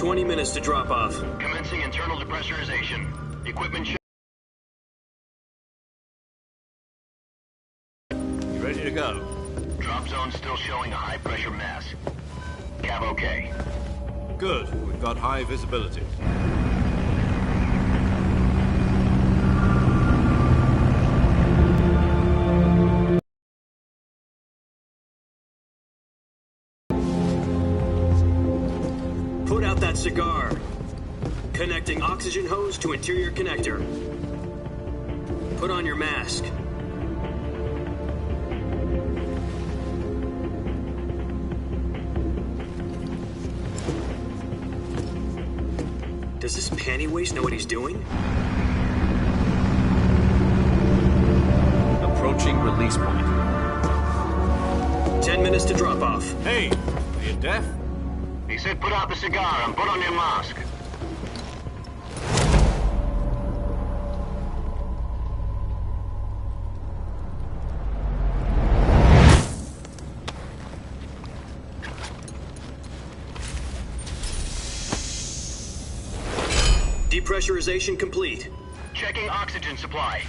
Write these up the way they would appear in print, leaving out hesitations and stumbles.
20 minutes to drop off. Commencing internal depressurization. Equipment check. You ready to go? Drop zone still showing a high pressure mass. Cav okay. Good. We've got high visibility. Put out that cigar. Connecting oxygen hose to interior connector. Put on your mask. Does this panty waste know what he's doing? Approaching release point. 10 minutes to drop off. Hey, are you deaf? He said put out the cigar and put on your mask. Depressurization complete. Checking oxygen supply.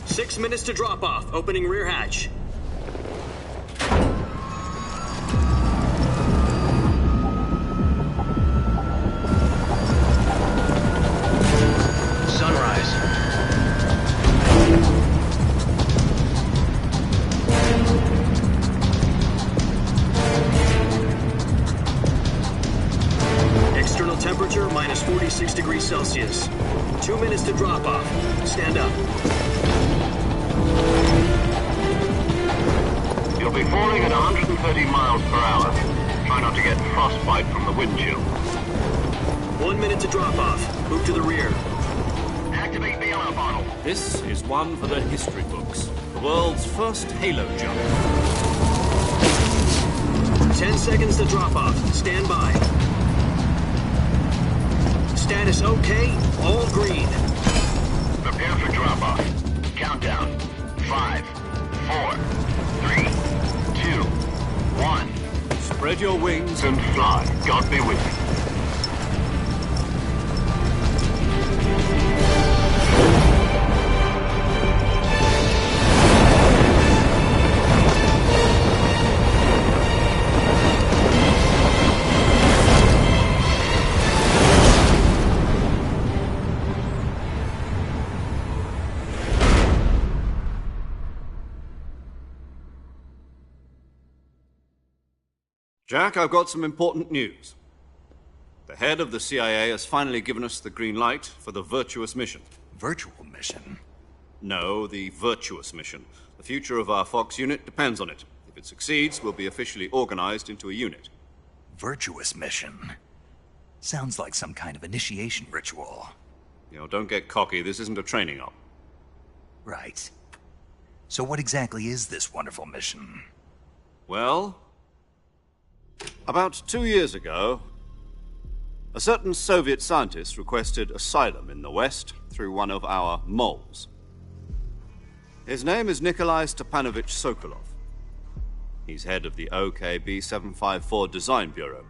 6 minutes to drop off. Opening rear hatch. Sunrise. External temperature minus 46 degrees Celsius. 2 minutes to drop off. Stand up. You'll be falling at 130 miles per hour. Try not to get frostbite from the wind chill. 1 minute to drop off. Move to the rear. Activate bailout bottle. This is one for the history books. The world's first halo jump. 10 seconds to drop off. Stand by. Status okay. All green. Prepare for drop-off. Countdown. 5, 4, 3, 2, 1. Spread your wings and And fly. God be with you. Jack, I've got some important news. The head of the CIA has finally given us the green light for the virtuous mission. Virtual mission? No, the virtuous mission. The future of our Fox unit depends on it. If it succeeds, we'll be officially organized into a unit. Virtuous mission? Sounds like some kind of initiation ritual. You know, don't get cocky. This isn't a training op. Right. So what exactly is this wonderful mission? Well, about 2 years ago, a certain Soviet scientist requested asylum in the West through one of our moles. His name is Nikolai Stepanovich Sokolov. He's head of the OKB-754 Design Bureau,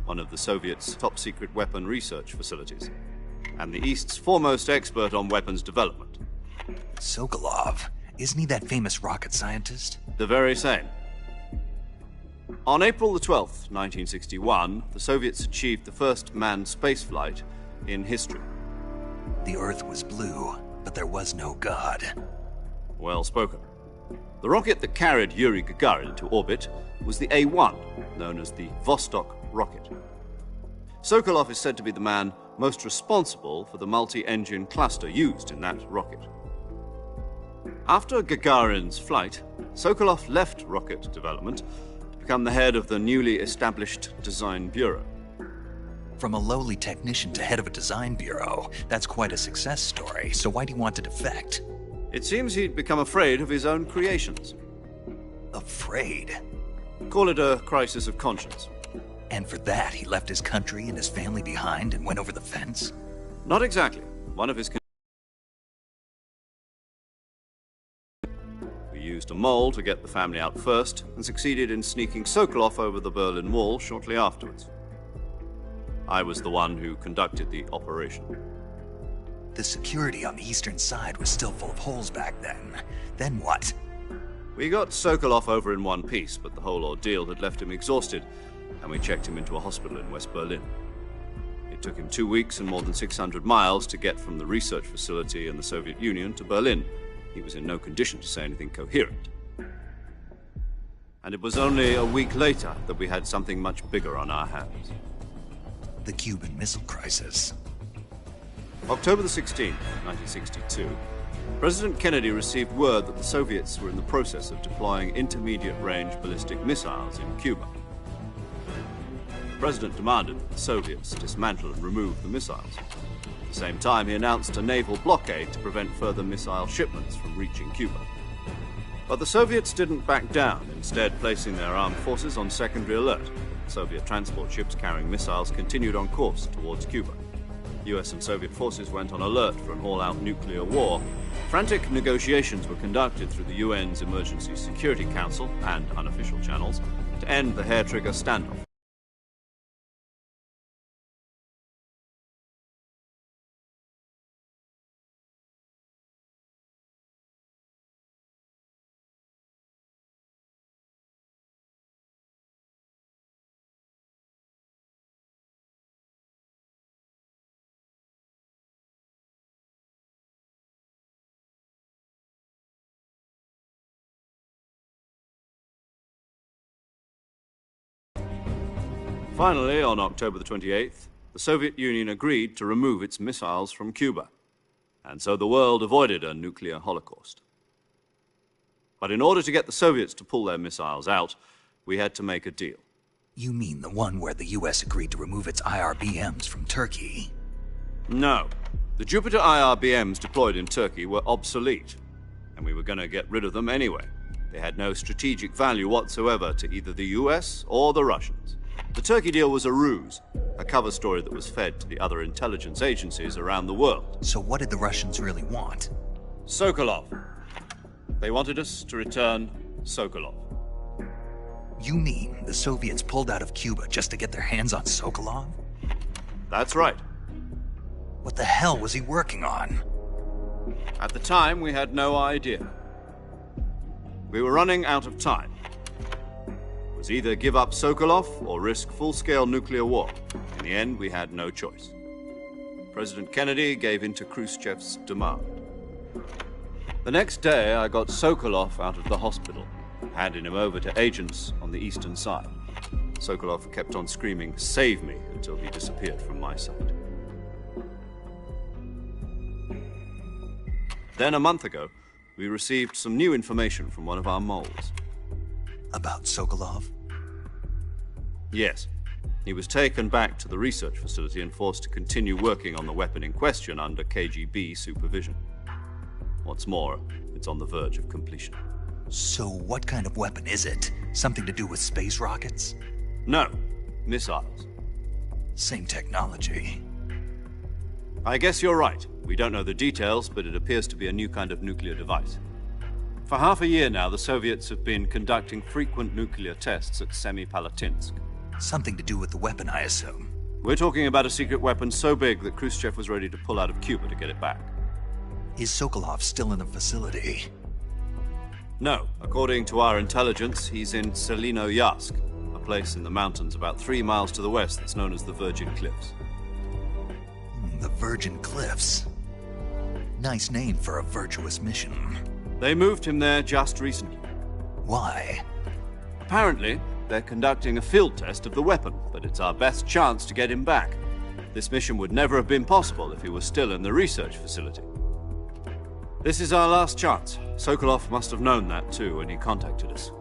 one of the Soviets' top-secret weapon research facilities, and the East's foremost expert on weapons development. Sokolov? Isn't he that famous rocket scientist? The very same. On April the 12th, 1961, the Soviets achieved the first manned spaceflight in history. The Earth was blue, but there was no God. Well spoken. The rocket that carried Yuri Gagarin into orbit was the A-1, known as the Vostok rocket. Sokolov is said to be the man most responsible for the multi-engine cluster used in that rocket. After Gagarin's flight, Sokolov left rocket development to become the head of the newly established Design Bureau. From a lowly technician to head of a design bureau, that's quite a success story. So why do you want to defect? It seems he'd become afraid of his own creations. Afraid? Call it a crisis of conscience. And for that, he left his country and his family behind and went over the fence? Not exactly. One of his... We used a mole to get the family out first and succeeded in sneaking Sokolov over the Berlin Wall shortly afterwards. I was the one who conducted the operation. The security on the eastern side was still full of holes back then. Then what? We got Sokolov over in one piece, but the whole ordeal had left him exhausted, and we checked him into a hospital in West Berlin. It took him 2 weeks and more than 600 miles to get from the research facility in the Soviet Union to Berlin. He was in no condition to say anything coherent. And it was only a week later that we had something much bigger on our hands. The Cuban Missile Crisis. October the 16th, 1962, President Kennedy received word that the Soviets were in the process of deploying intermediate-range ballistic missiles in Cuba. The President demanded that the Soviets dismantle and remove the missiles. At the same time, he announced a naval blockade to prevent further missile shipments from reaching Cuba. But the Soviets didn't back down, instead placing their armed forces on secondary alert. Soviet transport ships carrying missiles continued on course towards Cuba. US and Soviet forces went on alert for an all-out nuclear war. Frantic negotiations were conducted through the UN's Emergency Security Council and unofficial channels to end the hair-trigger standoff. Finally, on October the 28th, the Soviet Union agreed to remove its missiles from Cuba, and so the world avoided a nuclear holocaust. But in order to get the Soviets to pull their missiles out, we had to make a deal. You mean the one where the US agreed to remove its IRBMs from Turkey? No. The Jupiter IRBMs deployed in Turkey were obsolete, and we were going to get rid of them anyway. They had no strategic value whatsoever to either the US or the Russians. The Turkey deal was a ruse, a cover story that was fed to the other intelligence agencies around the world. So what did the Russians really want? Sokolov. They wanted us to return Sokolov. You mean the Soviets pulled out of Cuba just to get their hands on Sokolov? That's right. What the hell was he working on? At the time, we had no idea. We were running out of time. It was either give up Sokolov or risk full-scale nuclear war. In the end, we had no choice. President Kennedy gave in to Khrushchev's demand. The next day, I got Sokolov out of the hospital, handing him over to agents on the eastern side. Sokolov kept on screaming, "Save me," until he disappeared from my sight. Then, a month ago, we received some new information from one of our moles. About Sokolov? Yes. He was taken back to the research facility and forced to continue working on the weapon in question under KGB supervision. What's more, it's on the verge of completion. So what kind of weapon is it? Something to do with space rockets? No, missiles. Same technology. I guess you're right. We don't know the details, but it appears to be a new kind of nuclear device. For half a year now, the Soviets have been conducting frequent nuclear tests at Semipalatinsk. Something to do with the weapon, I assume. We're talking about a secret weapon so big that Khrushchev was ready to pull out of Cuba to get it back. Is Sokolov still in the facility? No. According to our intelligence, he's in Selinoyarsk, a place in the mountains about 3 miles to the west that's known as the Virgin Cliffs. The Virgin Cliffs. Nice name for a virtuous mission. They moved him there just recently. Why? Apparently, they're conducting a field test of the weapon, but it's our best chance to get him back. This mission would never have been possible if he was still in the research facility. This is our last chance. Sokolov must have known that too when he contacted us.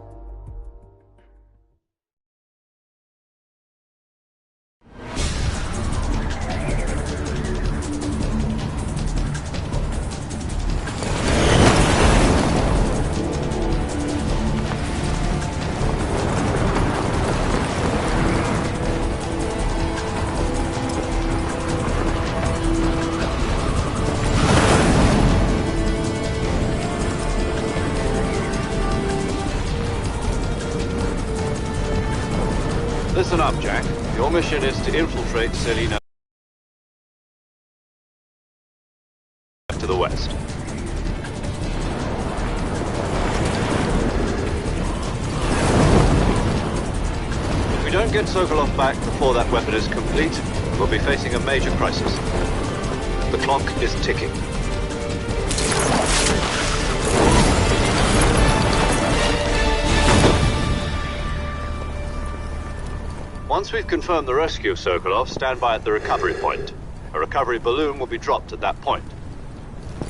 Listen up, Jack. Your mission is to infiltrate Selena to the west. If we don't get Sokolov back before that weapon is complete, we'll be facing a major crisis. The clock is ticking. Once we've confirmed the rescue of Sokolov, stand by at the recovery point. A recovery balloon will be dropped at that point.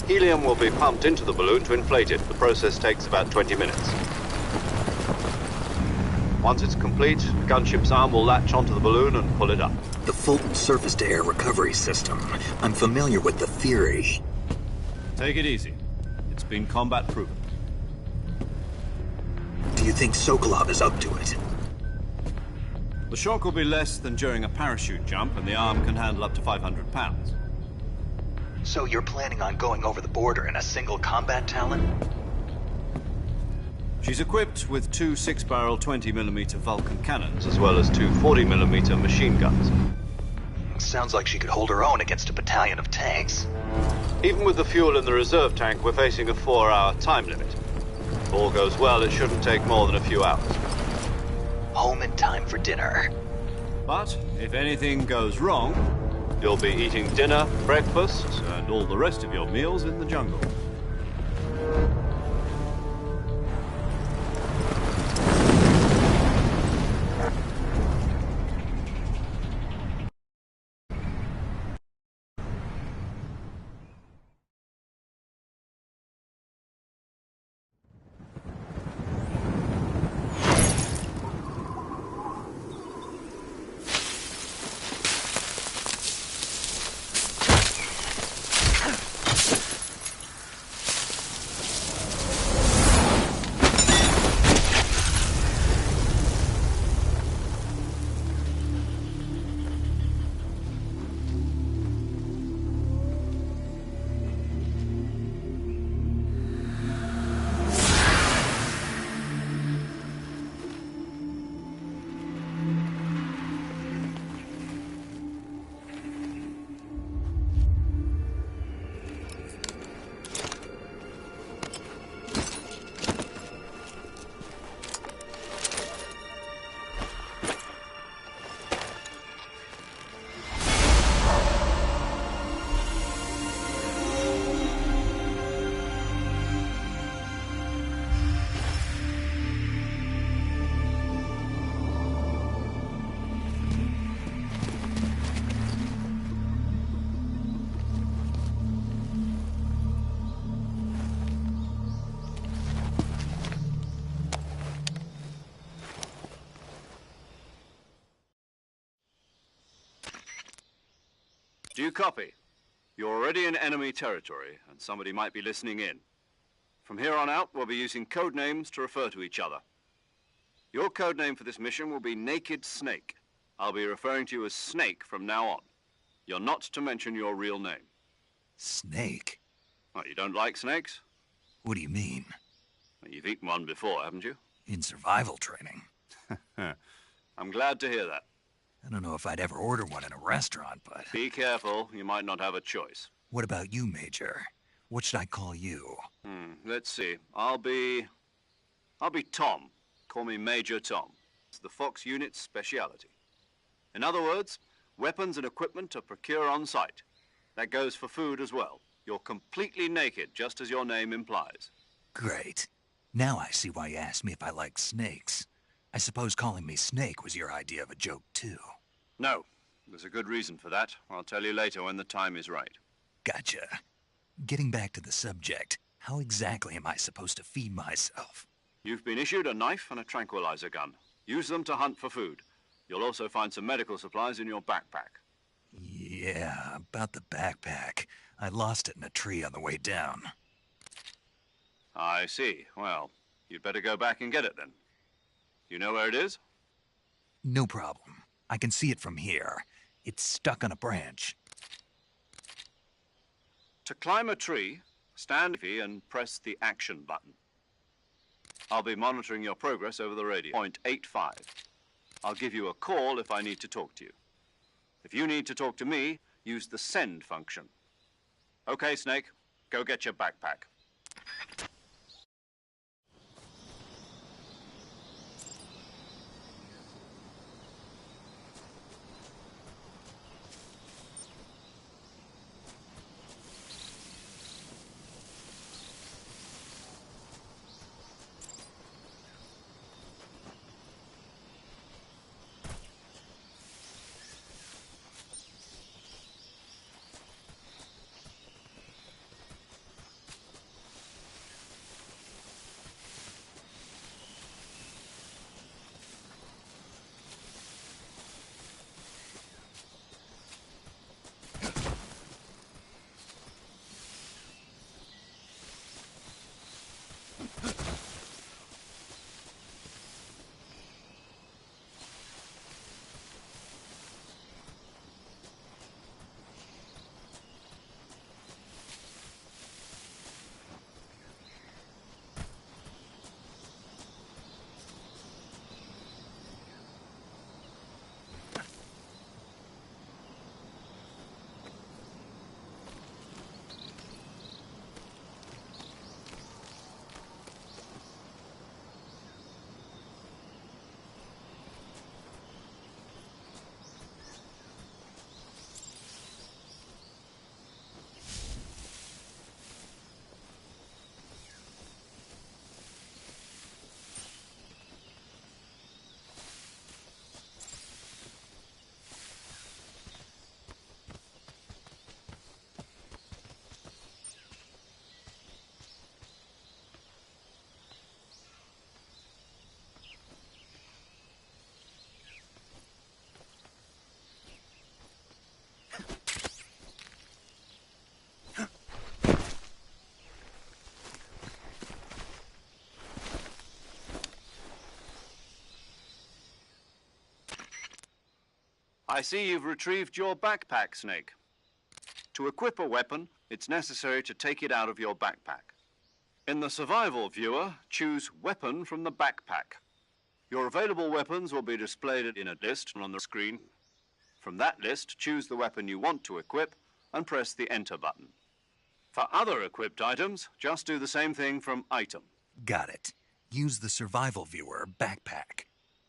Helium will be pumped into the balloon to inflate it. The process takes about 20 minutes. Once it's complete, the gunship's arm will latch onto the balloon and pull it up. The Fulton surface-to-air recovery system. I'm familiar with the theory. Take it easy. It's been combat-proven. Do you think Sokolov is up to it? The shock will be less than during a parachute jump, and the arm can handle up to 500 pounds. So you're planning on going over the border in a single combat Talon? She's equipped with two 6-barrel 20mm Vulcan cannons, as well as two 40mm machine guns. Sounds like she could hold her own against a battalion of tanks. Even with the fuel in the reserve tank, we're facing a 4-hour time limit. If all goes well, it shouldn't take more than a few hours. Home in time for dinner. But if anything goes wrong, you'll be eating dinner, breakfast, and all the rest of your meals in the jungle. Do you copy? You're already in enemy territory, and somebody might be listening in. From here on out, we'll be using code names to refer to each other. Your code name for this mission will be Naked Snake. I'll be referring to you as Snake from now on. You're not to mention your real name. Snake? What, you don't like snakes? What do you mean? Well, you've eaten one before, haven't you? In survival training. I'm glad to hear that. I don't know if I'd ever order one in a restaurant, but... Be careful, you might not have a choice. What about you, Major? What should I call you? Let's see. I'll be Tom. Call me Major Tom. It's the Fox unit's speciality. In other words, weapons and equipment are procured on site. That goes for food as well. You're completely naked, just as your name implies. Great. Now I see why you asked me if I like snakes. I suppose calling me Snake was your idea of a joke, too. No. There's a good reason for that. I'll tell you later when the time is right. Gotcha. Getting back to the subject, how exactly am I supposed to feed myself? You've been issued a knife and a tranquilizer gun. Use them to hunt for food. You'll also find some medical supplies in your backpack. Yeah, about the backpack. I lost it in a tree on the way down. I see. Well, you'd better go back and get it then. You know where it is? No problem. I can see it from here. It's stuck on a branch. To climb a tree, stand and press the action button. I'll be monitoring your progress over the radio. Point 85. I'll give you a call if I need to talk to you. If you need to talk to me, use the send function. Okay, Snake, go get your backpack. I see you've retrieved your backpack, Snake. To equip a weapon, it's necessary to take it out of your backpack. In the survival viewer, choose Weapon from the backpack. Your available weapons will be displayed in a list on the screen. From that list, choose the weapon you want to equip and press the Enter button. For other equipped items, just do the same thing from Item. Got it. Use the survival viewer backpack.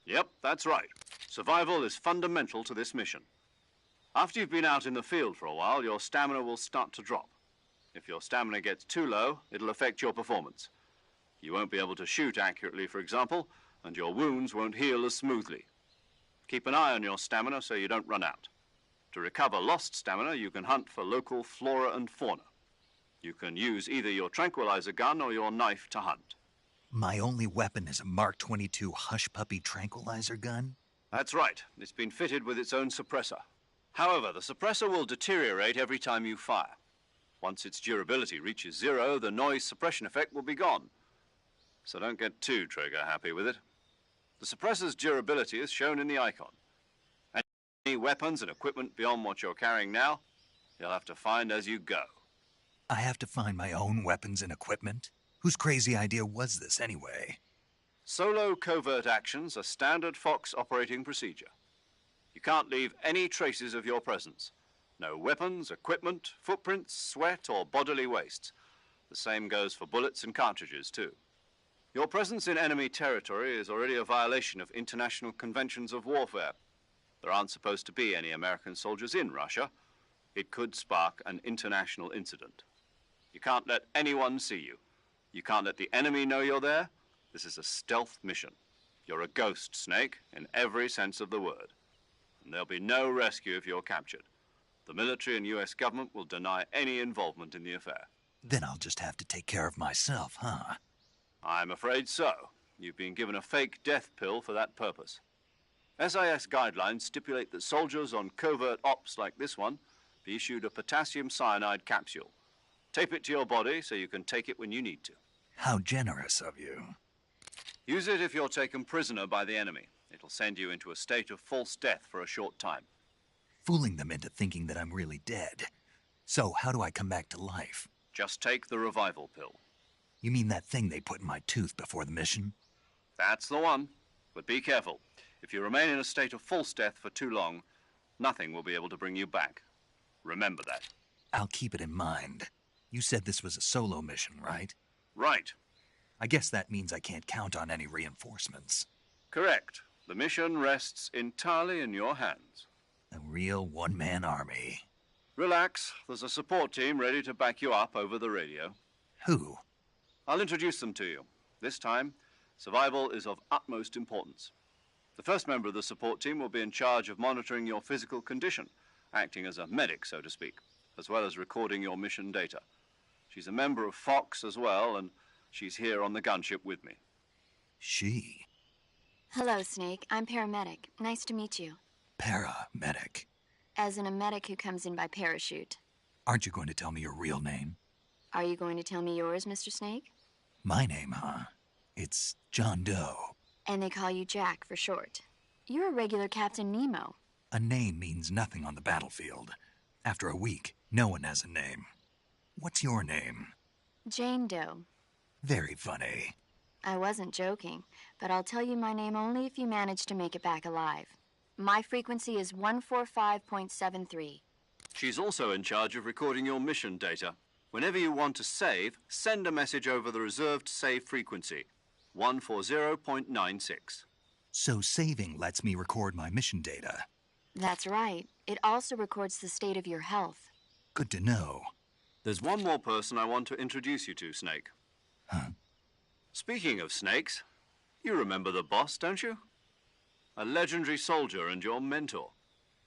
Yep, that's right. Survival is fundamental to this mission. After you've been out in the field for a while, your stamina will start to drop. If your stamina gets too low, it'll affect your performance. You won't be able to shoot accurately, for example, and your wounds won't heal as smoothly. Keep an eye on your stamina so you don't run out. To recover lost stamina, you can hunt for local flora and fauna. You can use either your tranquilizer gun or your knife to hunt. My only weapon is a Mark 22 Hush Puppy tranquilizer gun? That's right. It's been fitted with its own suppressor. However, the suppressor will deteriorate every time you fire. Once its durability reaches 0, the noise suppression effect will be gone. So don't get too trigger-happy with it. The suppressor's durability is shown in the icon. Any weapons and equipment beyond what you're carrying now, you'll have to find as you go. I have to find my own weapons and equipment? Whose crazy idea was this, anyway? Solo covert actions are standard Fox operating procedure. You can't leave any traces of your presence. No weapons, equipment, footprints, sweat, or bodily waste. The same goes for bullets and cartridges, too. Your presence in enemy territory is already a violation of international conventions of warfare. There aren't supposed to be any American soldiers in Russia. It could spark an international incident. You can't let anyone see you. You can't let the enemy know you're there. This is a stealth mission. You're a ghost, Snake, in every sense of the word. And there'll be no rescue if you're captured. The military and US government will deny any involvement in the affair. Then I'll just have to take care of myself, huh? I'm afraid so. You've been given a fake death pill for that purpose. SIS guidelines stipulate that soldiers on covert ops like this one be issued a potassium cyanide capsule. Tape it to your body so you can take it when you need to. How generous of you. Use it if you're taken prisoner by the enemy. It'll send you into a state of false death for a short time. Fooling them into thinking that I'm really dead. So how do I come back to life? Just take the revival pill. You mean that thing they put in my tooth before the mission? That's the one. But be careful. If you remain in a state of false death for too long, nothing will be able to bring you back. Remember that. I'll keep it in mind. You said this was a solo mission, right? Right. I guess that means I can't count on any reinforcements. Correct. The mission rests entirely in your hands. A real one-man army. Relax. There's a support team ready to back you up over the radio. Who? I'll introduce them to you. This time, survival is of utmost importance. The first member of the support team will be in charge of monitoring your physical condition, acting as a medic, so to speak, as well as recording your mission data. She's a member of Fox as well, and she's here on the gunship with me. She? Hello, Snake. I'm paramedic. Nice to meet you. Paramedic. As in a medic who comes in by parachute. Aren't you going to tell me your real name? Are you going to tell me yours, Mr. Snake? My name, huh? It's John Doe. And they call you Jack for short. You're a regular Captain Nemo. A name means nothing on the battlefield. After a week, no one has a name. What's your name? Jane Doe. Very funny. I wasn't joking, but I'll tell you my name only if you manage to make it back alive. My frequency is 145.73. She's also in charge of recording your mission data. Whenever you want to save, send a message over the reserved save frequency, 140.96. So saving lets me record my mission data. That's right. It also records the state of your health. Good to know. There's one more person I want to introduce you to, Snake. Huh? Speaking of snakes, you remember the boss, don't you? A legendary soldier and your mentor.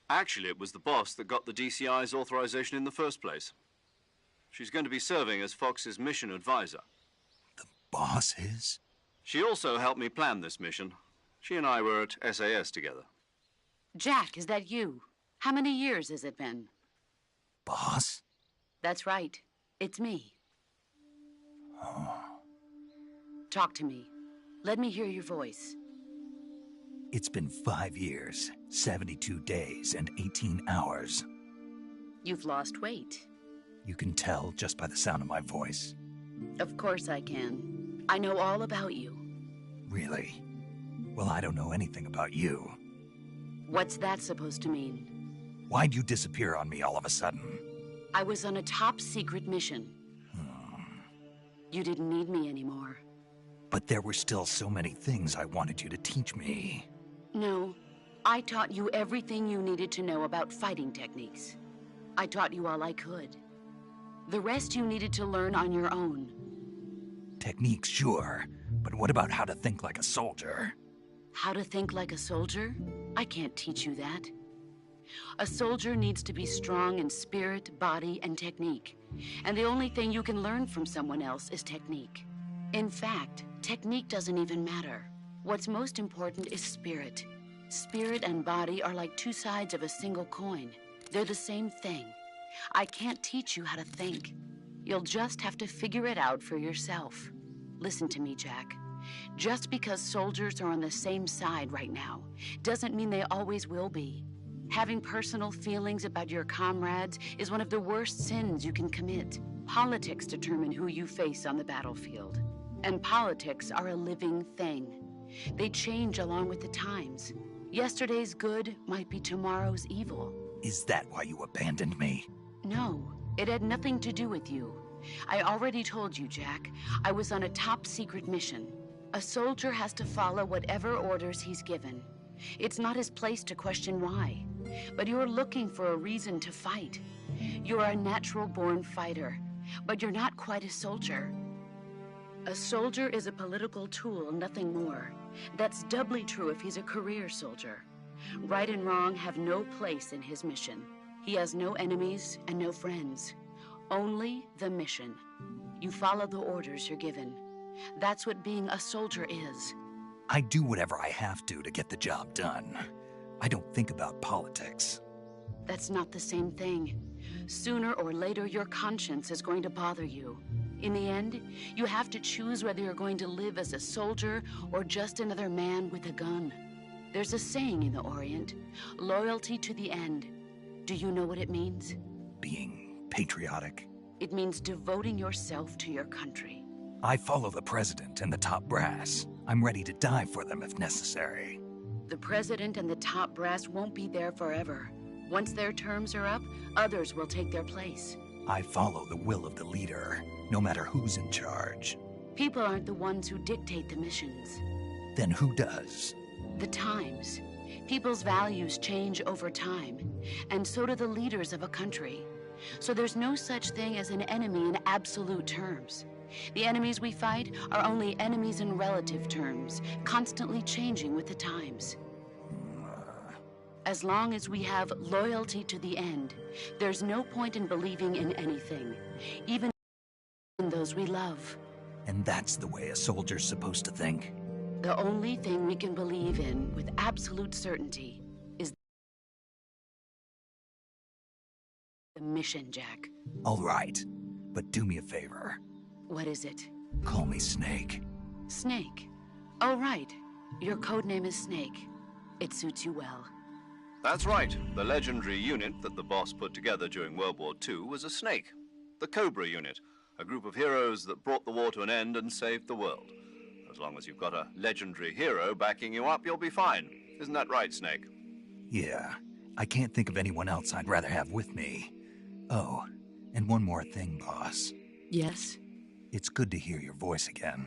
Actually, it was the boss that got the DCI's authorization in the first place. She's going to be serving as Fox's mission advisor. The boss is? She also helped me plan this mission. She and I were at SAS together. Jack, is that you? How many years has it been? Boss? That's right. It's me. Oh. Talk to me. Let me hear your voice. It's been 5 years, 72 days, and 18 hours. You've lost weight. You can tell just by the sound of my voice. Of course I can. I know all about you. Really? Well, I don't know anything about you. What's that supposed to mean? Why'd you disappear on me all of a sudden? I was on a top-secret mission. You didn't need me anymore. But there were still so many things I wanted you to teach me. No, I taught you everything you needed to know about fighting techniques. I taught you all I could. The rest you needed to learn on your own. Techniques, sure. But what about how to think like a soldier? How to think like a soldier? I can't teach you that. A soldier needs to be strong in spirit, body, and technique. And the only thing you can learn from someone else is technique. In fact, technique doesn't even matter. What's most important is spirit. Spirit and body are like two sides of a single coin. They're the same thing. I can't teach you how to think. You'll just have to figure it out for yourself. Listen to me, Jack. Just because soldiers are on the same side right now doesn't mean they always will be. Having personal feelings about your comrades is one of the worst sins you can commit. Politics determine who you face on the battlefield. And politics are a living thing. They change along with the times. Yesterday's good might be tomorrow's evil. Is that why you abandoned me? No, it had nothing to do with you. I already told you, Jack. I was on a top-secret mission. A soldier has to follow whatever orders he's given. It's not his place to question why. But you're looking for a reason to fight. You're a natural-born fighter, but you're not quite a soldier. A soldier is a political tool, nothing more. That's doubly true if he's a career soldier. Right and wrong have no place in his mission. He has no enemies and no friends. Only the mission. You follow the orders you're given. That's what being a soldier is. I do whatever I have to get the job done. I don't think about politics. That's not the same thing. Sooner or later, your conscience is going to bother you. In the end, you have to choose whether you're going to live as a soldier or just another man with a gun. There's a saying in the Orient, loyalty to the end. Do you know what it means? Being patriotic. It means devoting yourself to your country. I follow the president and the top brass. I'm ready to die for them if necessary. The president and the top brass won't be there forever. Once their terms are up, others will take their place. I follow the will of the leader, no matter who's in charge. People aren't the ones who dictate the missions. Then who does? The times. People's values change over time, and so do the leaders of a country. So there's no such thing as an enemy in absolute terms. The enemies we fight are only enemies in relative terms, constantly changing with the times. As long as we have loyalty to the end, there's no point in believing in anything, even in those we love. And that's the way a soldier's supposed to think? The only thing we can believe in with absolute certainty is the mission, Jack. All right, but do me a favor. What is it? Call me Snake. Snake. Oh, right. Your code name is Snake. It suits you well. That's right. The legendary unit that the boss put together during World War II was a snake. The Cobra unit, a group of heroes that brought the war to an end and saved the world. As long as you've got a legendary hero backing you up, you'll be fine. Isn't that right, Snake? Yeah, I can't think of anyone else I'd rather have with me. Oh, and one more thing, boss. Yes? It's good to hear your voice again.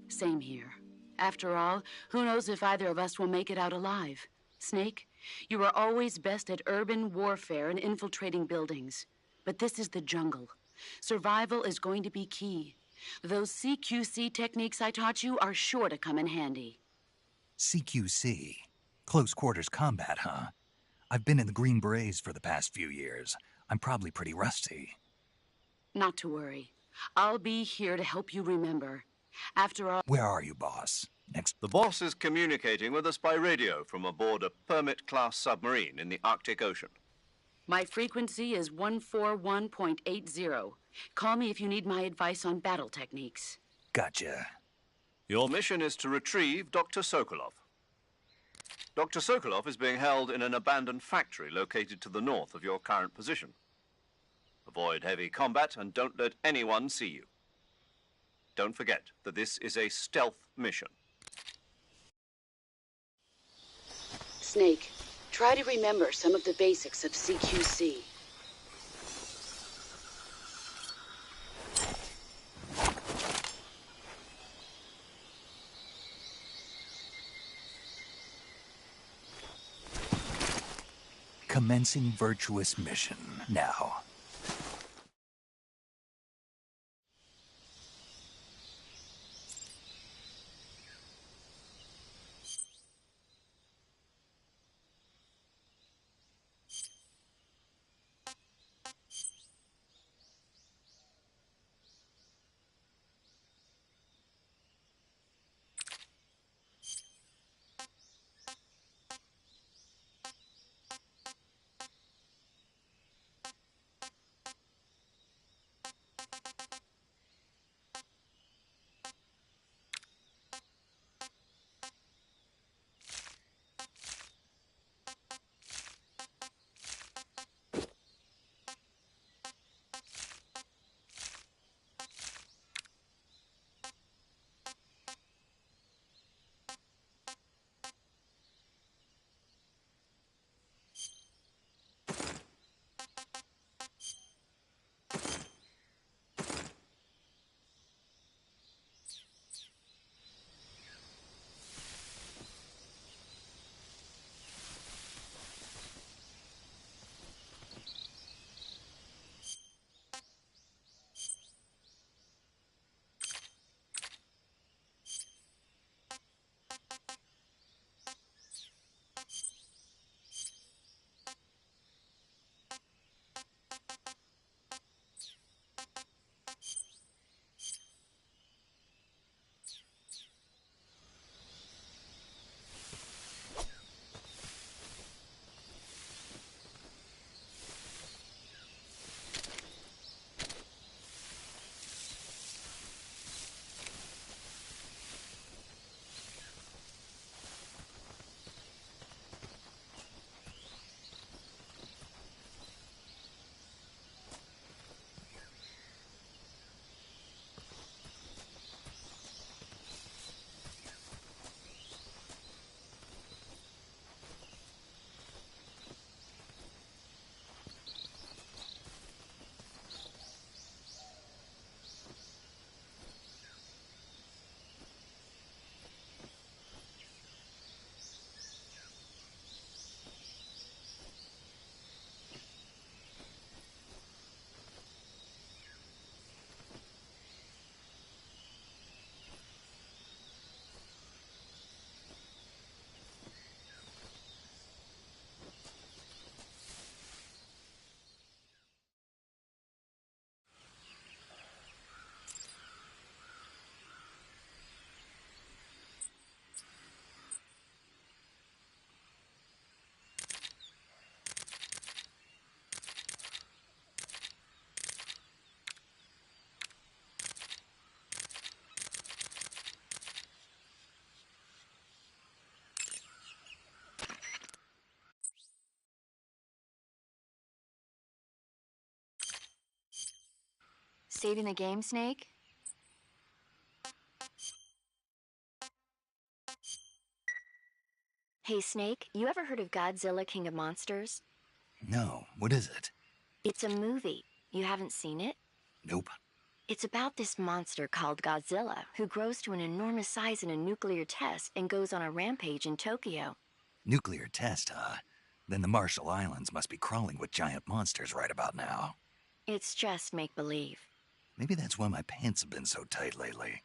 Same here. After all, who knows if either of us will make it out alive? Snake, you are always best at urban warfare and infiltrating buildings. But this is the jungle. Survival is going to be key. Those CQC techniques I taught you are sure to come in handy. CQC? Close quarters combat, huh? I've been in the Green Berets for the past few years. I'm probably pretty rusty. Not to worry. I'll be here to help you remember. After all... Where are you, boss? Next... The boss is communicating with us by radio from aboard a Permit-class submarine in the Arctic Ocean. My frequency is 141.80. Call me if you need my advice on battle techniques. Gotcha. Your mission is to retrieve Dr. Sokolov. Dr. Sokolov is being held in an abandoned factory located to the north of your current position. Avoid heavy combat and don't let anyone see you. Don't forget that this is a stealth mission. Snake, try to remember some of the basics of CQC. Commencing virtuous mission now. Saving the game, Snake? Hey, Snake, you ever heard of Godzilla, King of Monsters? No, what is it? It's a movie. You haven't seen it? Nope. It's about this monster called Godzilla, who grows to an enormous size in a nuclear test and goes on a rampage in Tokyo. Nuclear test, huh? Then the Marshall Islands must be crawling with giant monsters right about now. It's just make-believe. Maybe that's why my pants have been so tight lately.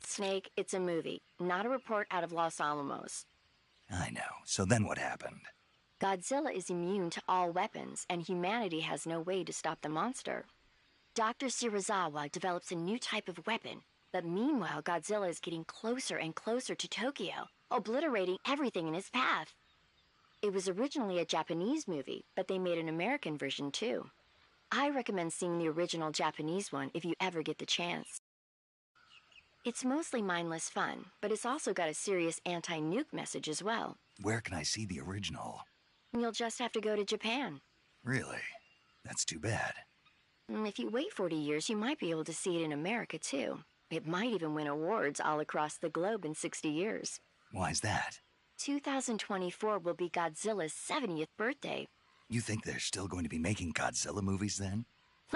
Snake, it's a movie, not a report out of Los Alamos. I know. So then what happened? Godzilla is immune to all weapons, and humanity has no way to stop the monster. Dr. Shirazawa develops a new type of weapon, but meanwhile Godzilla is getting closer and closer to Tokyo, obliterating everything in his path. It was originally a Japanese movie, but they made an American version too. I recommend seeing the original Japanese one if you ever get the chance. It's mostly mindless fun, but it's also got a serious anti-nuke message as well. Where can I see the original? You'll just have to go to Japan. Really? That's too bad. If you wait 40 years, you might be able to see it in America too. It might even win awards all across the globe in 60 years. Why's that? 2024 will be Godzilla's 70th birthday. You think they're still going to be making Godzilla movies then?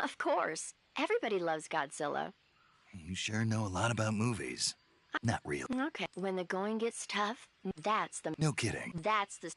Of course. Everybody loves Godzilla. You sure know a lot about movies. Not real. Okay. When the going gets tough, that's the... No kidding. That's the...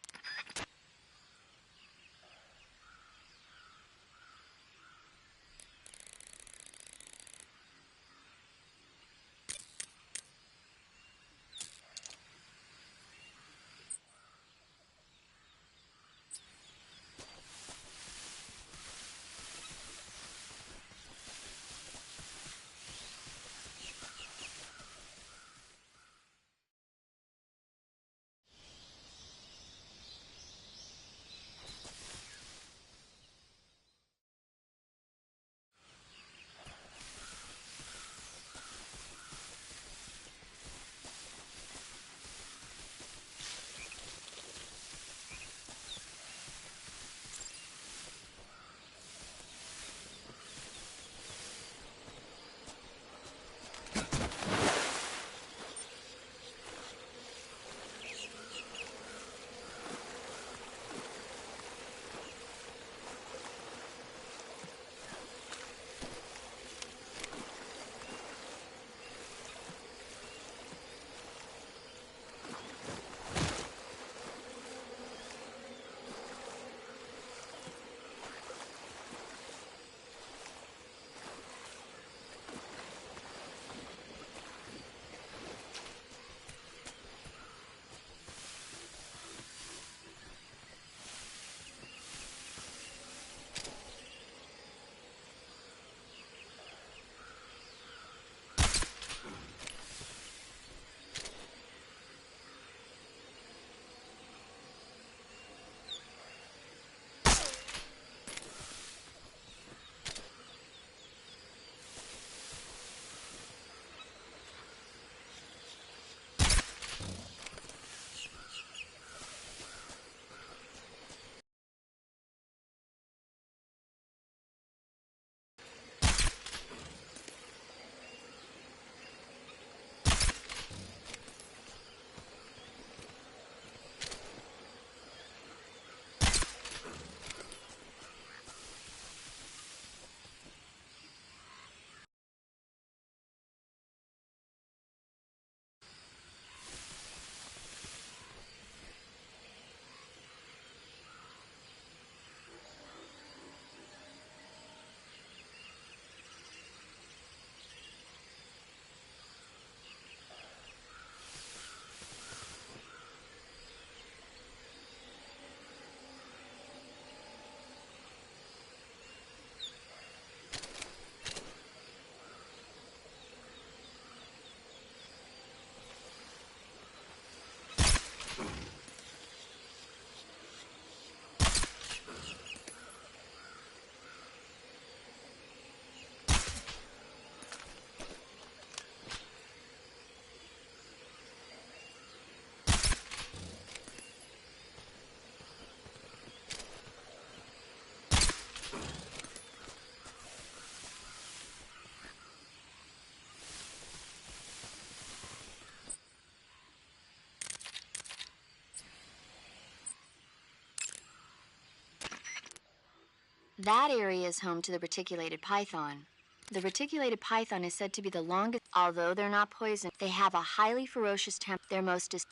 That area is home to the reticulated python. The reticulated python is said to be the longest. Although they're not poison, they have a highly ferocious temper.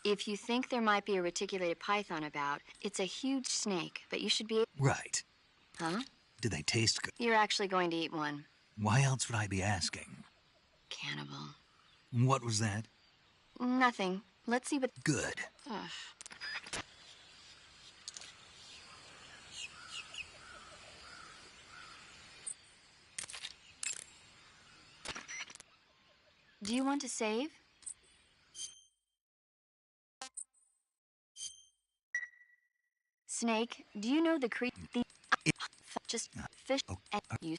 If you think there might be a reticulated python about, it's a huge snake, but you should be... Right. Huh? Do they taste good? You're actually going to eat one. Why else would I be asking? Cannibal. What was that? Nothing. Let's see what... Good. Ugh. Do you want to save? Snake, do you know the creature? Just fish and you